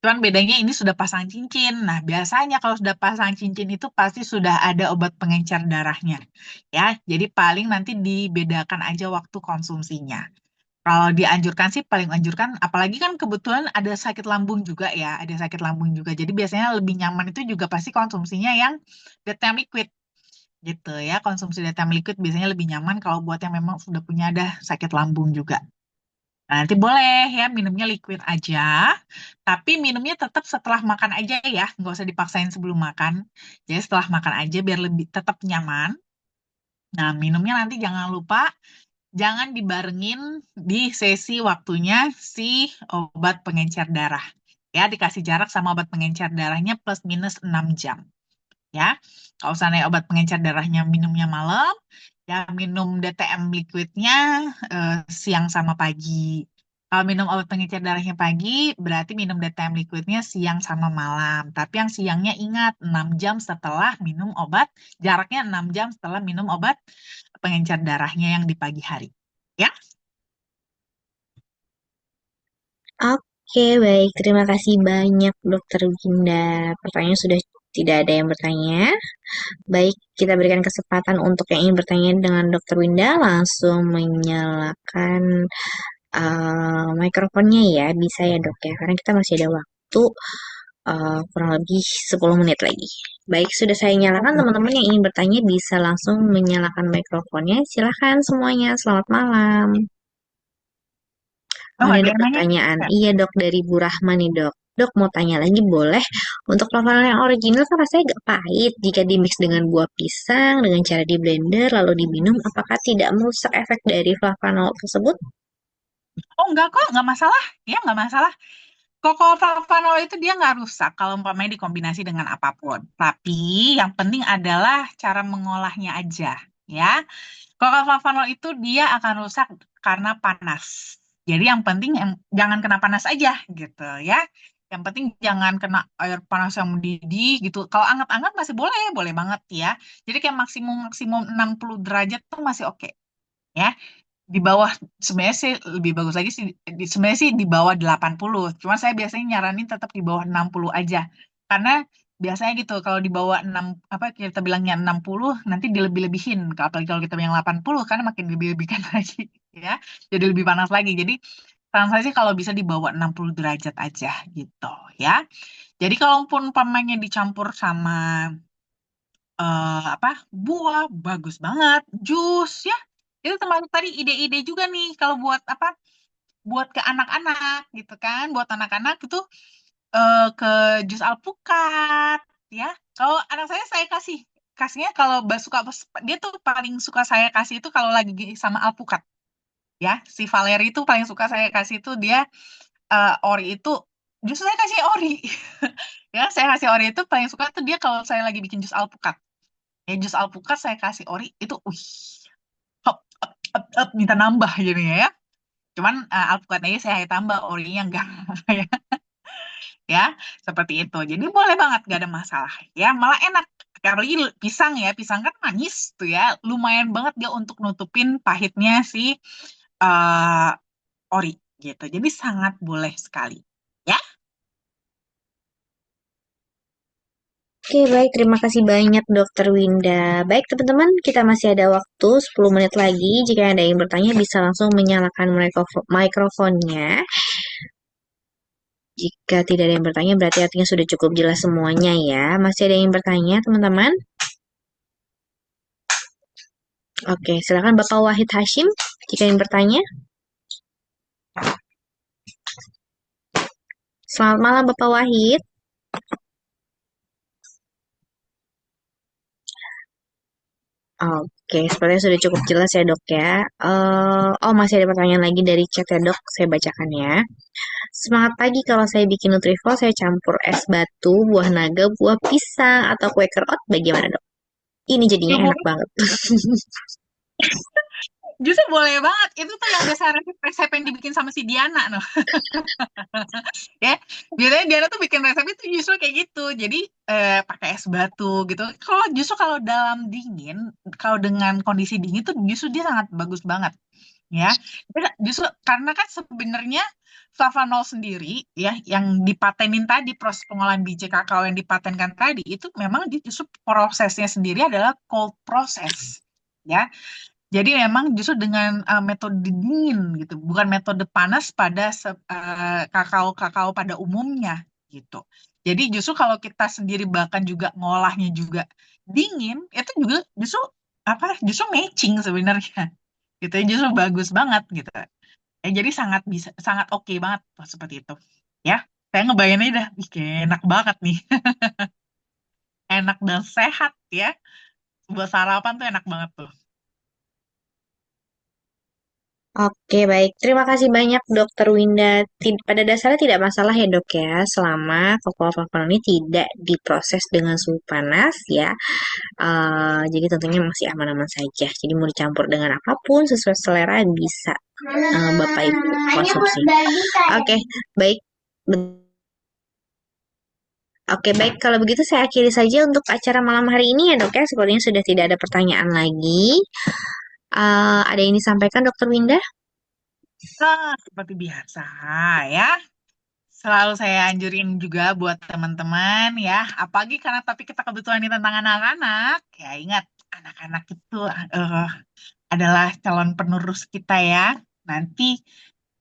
Cuman bedanya ini sudah pasang cincin. Nah, biasanya kalau sudah pasang cincin itu pasti sudah ada obat pengencer darahnya. Ya, jadi paling nanti dibedakan aja waktu konsumsinya. Kalau dianjurkan sih paling anjurkan, apalagi kan kebetulan ada sakit lambung juga ya, ada sakit lambung juga. Jadi biasanya lebih nyaman itu juga pasti konsumsinya yang DTM liquid gitu ya. Konsumsi DTM liquid biasanya lebih nyaman kalau buat yang memang sudah punya ada sakit lambung juga. Nah, nanti boleh ya minumnya liquid aja, tapi minumnya tetap setelah makan aja ya, nggak usah dipaksain sebelum makan. Jadi setelah makan aja biar lebih tetap nyaman. Nah, minumnya nanti jangan lupa jangan dibarengin di sesi waktunya si obat pengencer darah. Ya, dikasih jarak sama obat pengencer darahnya plus minus 6 jam. Ya, kalau seandainya obat pengencer darahnya minumnya malam, ya minum DTM liquidnya siang sama pagi. Kalau minum obat pengencer darahnya pagi, berarti minum DTM liquidnya siang sama malam. Tapi yang siangnya ingat 6 jam setelah minum obat, jaraknya 6 jam setelah minum obat pengencer darahnya yang di pagi hari. Ya, Oke, baik. Terima kasih banyak, Dokter Winda. Pertanyaan sudah tidak ada yang bertanya. Baik, kita berikan kesempatan untuk yang ingin bertanya dengan Dokter Winda langsung menyalakan mikrofonnya ya. Bisa ya, Dok ya, karena kita masih ada waktu kurang lebih 10 menit lagi. Baik, sudah saya nyalakan. Teman-teman yang ingin bertanya bisa langsung menyalakan mikrofonnya. Silahkan semuanya. Selamat malam. oh, Oh, nggak ini ada ada yang nanya? pertanyaan. Nggak. Iya dok, dari Bu Rahma nih dok. Dok mau tanya lagi boleh? Untuk flavanol yang original kan rasanya agak pahit. Jika dimix dengan buah pisang, dengan cara di blender lalu diminum, apakah tidak merusak efek dari flavanol tersebut? Oh, enggak kok, nggak masalah. Ya, nggak masalah. Flavanol itu dia nggak rusak kalau umpamanya dikombinasi dengan apapun. Tapi yang penting adalah cara mengolahnya aja. Ya, flavanol itu dia akan rusak karena panas. Jadi yang penting jangan kena panas aja gitu ya. Yang penting jangan kena air panas yang mendidih gitu. Kalau anget-anget masih boleh, boleh banget ya. Jadi kayak maksimum maksimum 60 derajat tuh masih oke ya. Di bawah sebenarnya sih lebih bagus lagi sih sebenarnya sih di bawah 80. Cuma saya biasanya nyaranin tetap di bawah 60 aja. Karena biasanya gitu kalau di bawah 6 apa kita bilangnya 60 nanti dilebih-lebihin. Apalagi kalau kita bilang 80 karena makin dilebih-lebihkan lagi ya. Jadi lebih panas lagi. Jadi saran saya sih kalau bisa di bawah 60 derajat aja gitu ya. Jadi kalaupun umpamanya dicampur sama apa buah bagus banget, jus ya. Itu termasuk tadi ide-ide juga nih kalau buat apa? Buat ke anak-anak gitu kan. Buat anak-anak itu ke jus alpukat ya. Kalau anak saya kasihnya kalau suka dia tuh paling suka saya kasih itu kalau lagi sama alpukat ya. Si Valeri itu paling suka saya kasih itu dia ori itu justru saya kasih ori. Ya, saya kasih ori itu paling suka tuh dia kalau saya lagi bikin jus alpukat. Ya, jus alpukat saya kasih ori itu, hop, minta nambah jadinya ya. Cuman alpukatnya saya tambah, orinya enggak. Ya, ya, seperti itu. Jadi boleh banget, gak ada masalah. Ya, malah enak. Apalagi pisang ya, pisang kan manis tuh ya. Lumayan banget dia untuk nutupin pahitnya si eh, ori gitu. Jadi sangat boleh sekali. Ya, Oke, baik. Terima kasih banyak, Dokter Winda. Baik, teman-teman, kita masih ada waktu 10 menit lagi. Jika ada yang bertanya, bisa langsung menyalakan mikrofonnya. Jika tidak ada yang bertanya, berarti artinya sudah cukup jelas semuanya ya. Masih ada yang bertanya, teman-teman? Oke, silakan Bapak Wahid Hashim. Jika ingin bertanya. Selamat malam, Bapak Wahid. Oke, sepertinya sudah cukup jelas ya dok ya. Oh, masih ada pertanyaan lagi dari chat ya dok, saya bacakan ya. Semangat pagi kalau saya bikin Nutrifol, saya campur es batu, buah naga, buah pisang, atau Quaker Oat, bagaimana dok? Ini jadinya enak umumnya banget. Justru boleh banget. Itu tuh yang biasa resep yang dibikin sama si Diana, no. Ya, biasanya Diana tuh bikin resep itu justru kayak gitu. Jadi pakai es batu gitu. Kalau dalam dingin, kalau dengan kondisi dingin tuh justru dia sangat bagus banget. Ya, justru karena kan sebenarnya flavanol sendiri ya yang dipatenin tadi, proses pengolahan biji kakao yang dipatenkan tadi itu memang dia justru prosesnya sendiri adalah cold process. Ya, jadi memang justru dengan metode dingin gitu, bukan metode panas pada kakao-kakao pada umumnya gitu. Jadi justru kalau kita sendiri bahkan juga ngolahnya juga dingin, itu juga justru apa? Justru matching sebenarnya. Gitu ya, justru bagus banget gitu. Jadi sangat oke banget tuh seperti itu. Ya, saya ngebayanginnya dah, ih, kayak enak banget nih, enak dan sehat ya. Buat sarapan tuh enak banget tuh. Oke, baik. Terima kasih banyak, Dokter Winda. Pada dasarnya tidak masalah ya, Dok ya, selama cocoa flavanoid ini tidak diproses dengan suhu panas ya. Jadi tentunya masih aman-aman saja. Jadi mau dicampur dengan apapun sesuai selera bisa Bapak Ibu konsumsi. Oke, baik. Oke, baik. Kalau begitu saya akhiri saja untuk acara malam hari ini ya, Dok ya. Sepertinya sudah tidak ada pertanyaan lagi. Ada yang disampaikan, Dokter Winda? Seperti biasa ya. Selalu saya anjurin juga buat teman-teman ya, apalagi karena topik kita kebetulan ini tentang anak-anak. Ya ingat, anak-anak itu adalah calon penerus kita ya. Nanti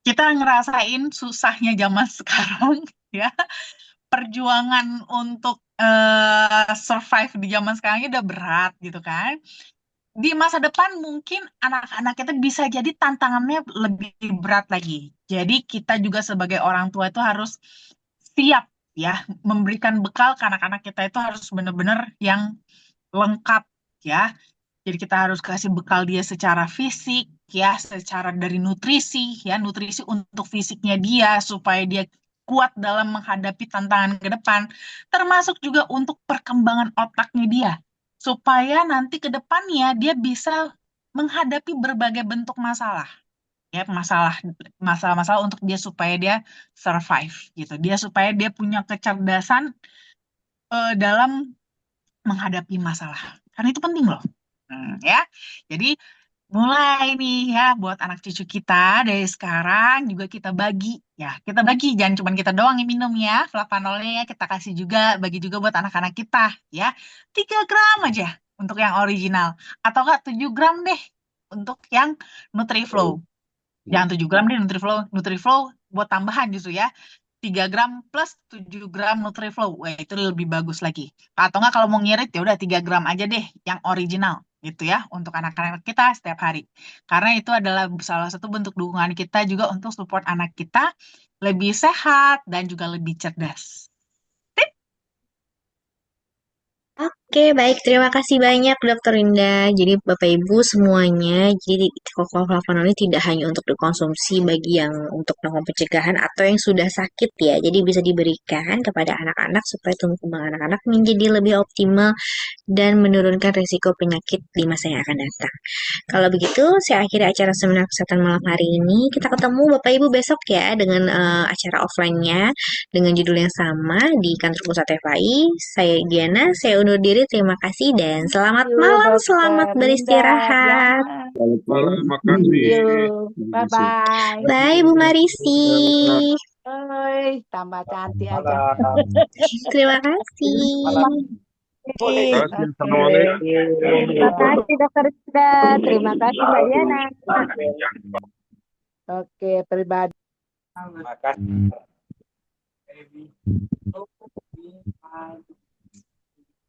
kita ngerasain susahnya zaman sekarang ya. Perjuangan untuk survive di zaman sekarang ini udah berat gitu kan. Di masa depan mungkin anak-anak kita bisa jadi tantangannya lebih berat lagi. Jadi kita juga sebagai orang tua itu harus siap ya memberikan bekal ke anak-anak kita itu harus benar-benar yang lengkap ya. Jadi kita harus kasih bekal dia secara fisik ya, secara dari nutrisi ya, nutrisi untuk fisiknya dia supaya dia kuat dalam menghadapi tantangan ke depan, termasuk juga untuk perkembangan otaknya dia supaya nanti ke depannya dia bisa menghadapi berbagai bentuk masalah ya, masalah-masalah untuk dia supaya dia survive gitu. Dia supaya dia punya kecerdasan dalam menghadapi masalah. Karena itu penting loh. Ya. Jadi mulai nih ya buat anak cucu kita dari sekarang juga kita bagi ya. Kita bagi jangan cuma kita doang yang minum ya. Flavanolnya ya kita kasih juga bagi juga buat anak-anak kita ya. 3 gram aja untuk yang original atau enggak 7 gram deh untuk yang NutriFlow. Jangan 7 gram deh NutriFlow. NutriFlow buat tambahan justru ya. 3 gram plus 7 gram NutriFlow. Wah, itu lebih bagus lagi. Atau enggak kalau mau ngirit ya udah 3 gram aja deh yang original gitu ya untuk anak-anak kita setiap hari. Karena itu adalah salah satu bentuk dukungan kita juga untuk support anak kita lebih sehat dan juga lebih cerdas. Oke, baik. Terima kasih banyak, Dokter Indah. Jadi, Bapak Ibu semuanya, jadi cocoa flavonoid ini tidak hanya untuk dikonsumsi bagi yang untuk melakukan pencegahan atau yang sudah sakit ya. Jadi bisa diberikan kepada anak-anak supaya tumbuh kembang anak-anak menjadi lebih optimal dan menurunkan risiko penyakit di masa yang akan datang. Kalau begitu, saya akhiri acara seminar kesehatan malam hari ini. Kita ketemu Bapak Ibu besok ya dengan acara offline-nya dengan judul yang sama di kantor pusat FAI. Saya Diana, saya undur diri. Terima kasih dan selamat You, malam, selamat Dokter Linda, beristirahat. Diana. Selamat malam, Thank makasih. you. Terima kasih. Bye-bye. Bye Bu Marisi. Oi, tambah cantik aja. Terima kasih. Terima kasih. Oke. Assalamualaikum. Terima kasih Dokter Linda. Terima kasih Mbak Diana. Oke, pribadi. Terima kasih.